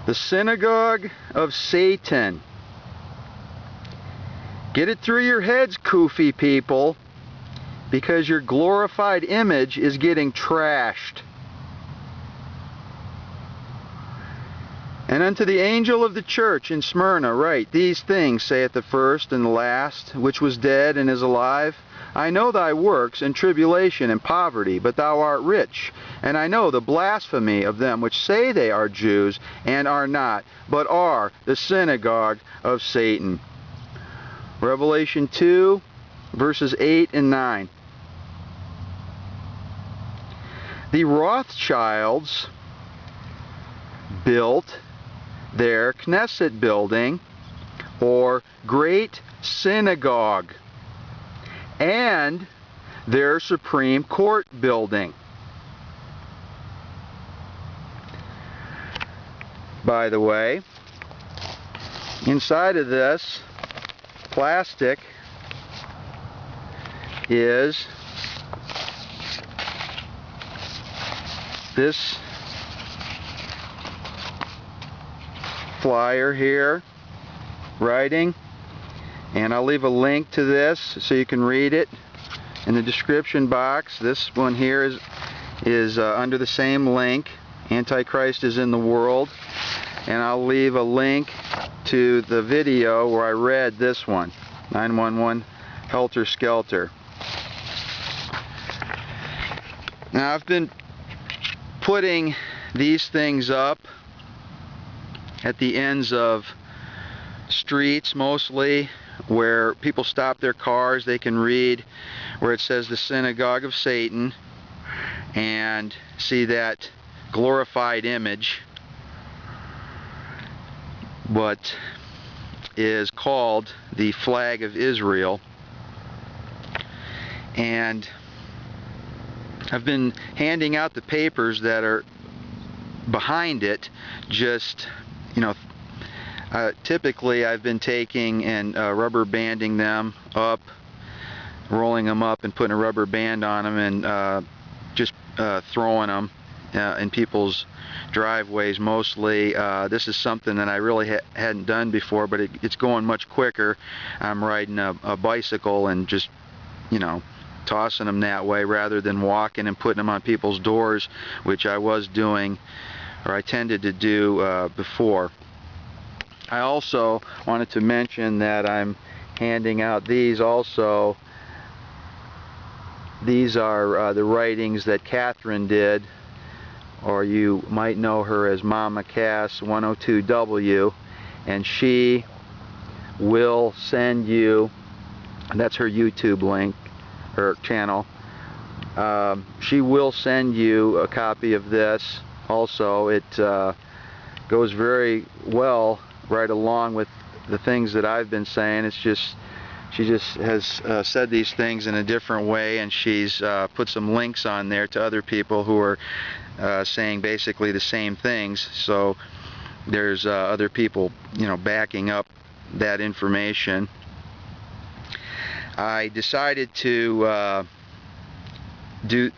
The synagogue of Satan. Get it through your heads, Cufi people, because your glorified image is getting trashed. And unto the angel of the church in Smyrna write, These things saith the first and the last, which was dead and is alive. I know thy works, and tribulation, and poverty, but thou art rich. And I know the blasphemy of them which say they are Jews, and are not, but are the synagogue of Satan. Revelation 2, verses 8 and 9. The Rothschilds built their Knesset building, or Great Synagogue, and their Supreme Court building. By the way, inside of this plastic is this flyer here, writing, and I'll leave a link to this so you can read it in the description box. This one here is under the same link, Antichrist is in the world, and I'll leave a link to the video where I read this one, 911 Helter Skelter. Now, I've been putting these things up at the ends of streets, mostly where people stop their cars. They can read where it says the synagogue of Satan and see that glorified image, what is called the flag of Israel. And I've been handing out the papers that are behind it, just, you know, typically I've been taking and rubber banding them up, rolling them up and putting a rubber band on them, and just throwing them in people's driveways mostly. This is something that I really hadn't done before, but it's going much quicker. I'm riding a bicycle and just, you know, tossing them that way rather than walking and putting them on people's doors, which I was doing, or I tended to do before. I also wanted to mention that I'm handing out these also. These are the writings that Catherine did, or you might know her as Mama Cass 102W, and she will send you, that's her YouTube link, her channel, she will send you a copy of this also. It goes very well right along with the things that I've been saying. It's just, she just has said these things in a different way, and she's put some links on there to other people who are saying basically the same things. So there's other people, you know, backing up that information. I decided to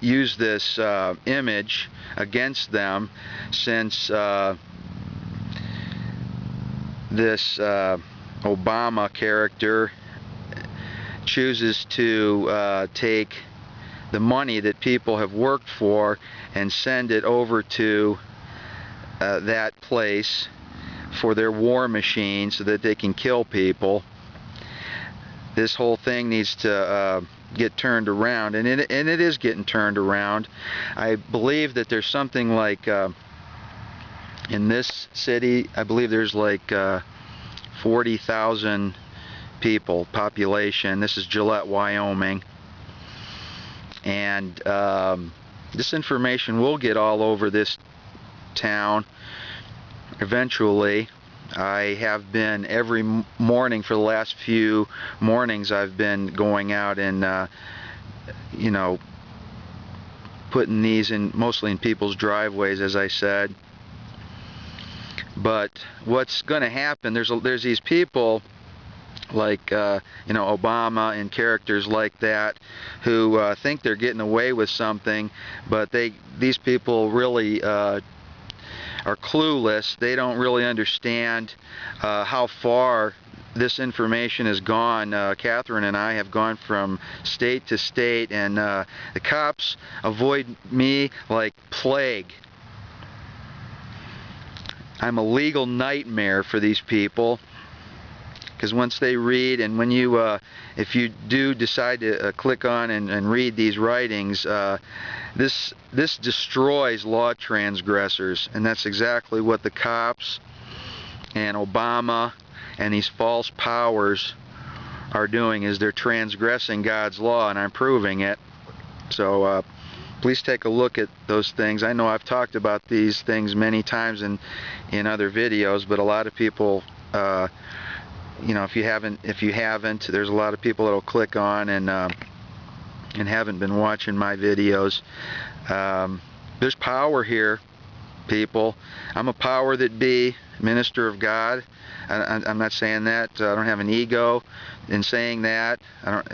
use this image against them, since this Obama character chooses to take the money that people have worked for and send it over to that place for their war machine so that they can kill people. This whole thing needs to get turned around, and it is getting turned around. I believe that there's something like in this city, I believe there's like 40,000 people population. This is Gillette, Wyoming, and this information will get all over this town eventually. I have been every morning for the last few mornings. I've been going out and you know, putting these in mostly in people's driveways, as I said. But what's going to happen, there's these people like you know, Obama and characters like that who think they're getting away with something, but these people really are clueless. They don't really understand how far this information has gone. Catherine and I have gone from state to state, and the cops avoid me like plague. I'm a legal nightmare for these people, because once they read, and when you, if you do decide to click on and read these writings, this destroys law transgressors, and that's exactly what the cops and Obama and these false powers are doing. Is they're transgressing God's law, and I'm proving it. So please take a look at those things. I know I've talked about these things many times in other videos, but a lot of people, you know, if you haven't, there's a lot of people that'll click on and haven't been watching my videos. There's power here, people. I'm a power that be, minister of God. I'm not saying that. I don't have an ego in saying that.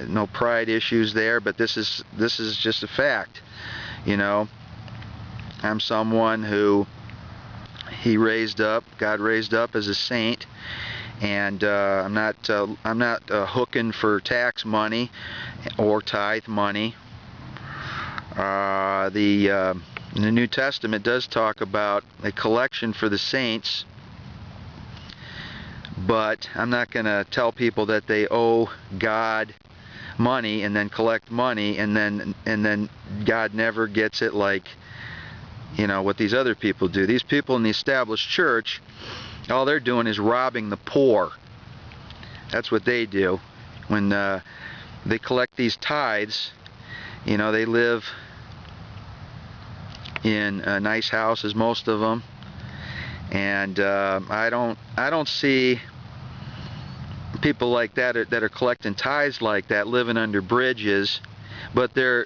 No pride issues there, but this is just a fact. You know, I'm someone who God raised up as a saint, and I'm not hooking for tax money or tithe money. The New Testament does talk about a collection for the saints, but I'm not going to tell people that they owe God money and then collect money and then God never gets it, like, you know, what these other people do. These people in the established church, all they're doing is robbing the poor. That's what they do. When they collect these tithes, you know, they live in nice houses, most of them, and I don't see people like that are collecting tithes like that, living under bridges, but they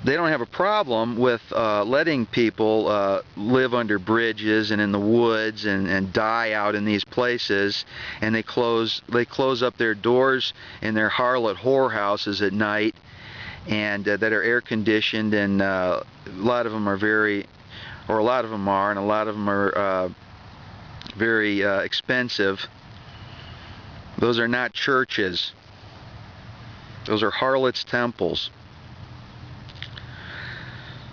don't have a problem with letting people live under bridges and in the woods and die out in these places, and they close up their doors in their harlot whorehouses at night, and that are air conditioned, and a lot of them are very expensive. Those are not churches. Those are harlots' temples.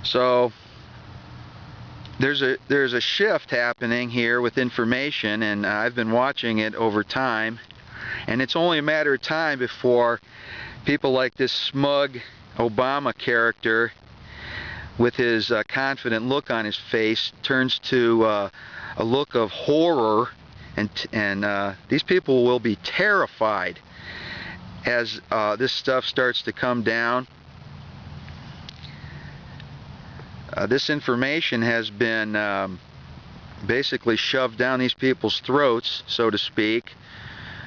So there's a shift happening here with information, and I've been watching it over time, and it's only a matter of time before people like this smug Obama character with his confident look on his face turns to a look of horror, and these people will be terrified as this stuff starts to come down. This information has been basically shoved down these people's throats, so to speak.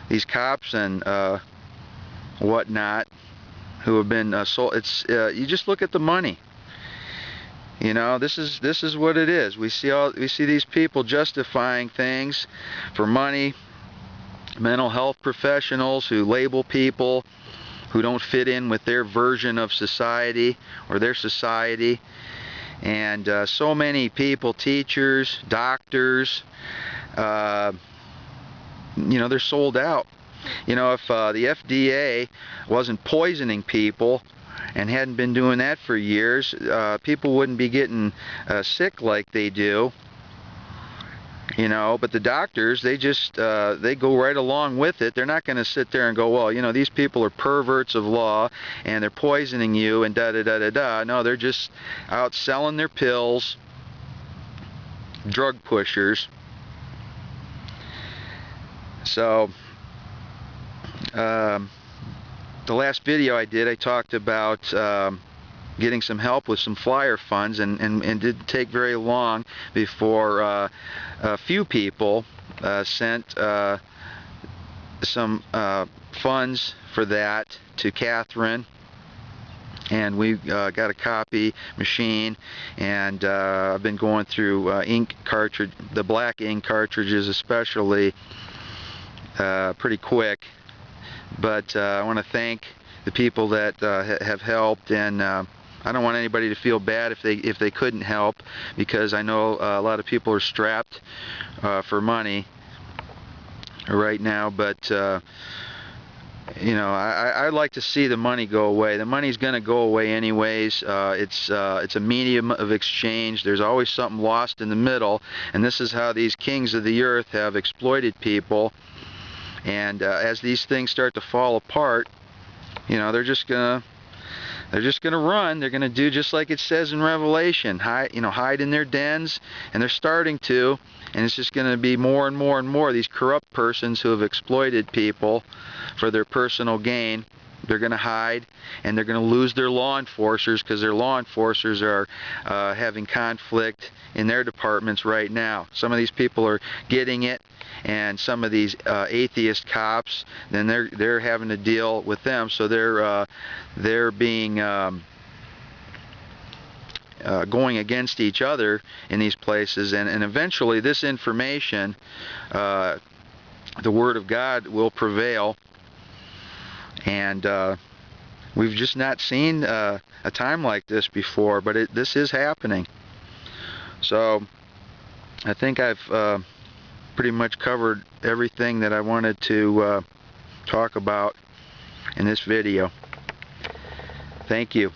These cops and whatnot who have been sold. You just look at the money. You know, this is what it is. We see these people justifying things for money. Mental health professionals who label people who don't fit in with their version of society or their society. And so many people, teachers, doctors, you know, they're sold out. You know, if the FDA wasn't poisoning people and hadn't been doing that for years, people wouldn't be getting sick like they do. You know, but the doctors, they just they go right along with it. They're not going to sit there and go, well, you know, these people are perverts of law and they're poisoning you and da-da-da-da-da. No, they're just out selling their pills, drug pushers. So the last video I did, I talked about getting some help with some flyer funds, and it didn't take very long before a few people sent some funds for that to Catherine, and we got a copy machine, and I've been going through ink cartridge, the black ink cartridges especially, pretty quick. But I want to thank the people that have helped, and I don't want anybody to feel bad if they couldn't help, because I know a lot of people are strapped for money right now. But you know, I'd like to see the money go away. The money's going to go away anyways. It's a medium of exchange. There's always something lost in the middle, and this is how these kings of the earth have exploited people. And as these things start to fall apart, you know, they're just gonna run. They're gonna do just like it says in Revelation, hide in their dens, and they're starting to. And it's just going to be more and more and more these corrupt persons who have exploited people for their personal gain. They're going to hide, and they're going to lose their law enforcers, because their law enforcers are having conflict in their departments right now. Some of these people are getting it, and some of these atheist cops, then they're having to deal with them. So they're being going against each other in these places, and eventually this information, the Word of God, will prevail. And we've just not seen a time like this before, but this is happening. So I think I've pretty much covered everything that I wanted to talk about in this video. Thank you.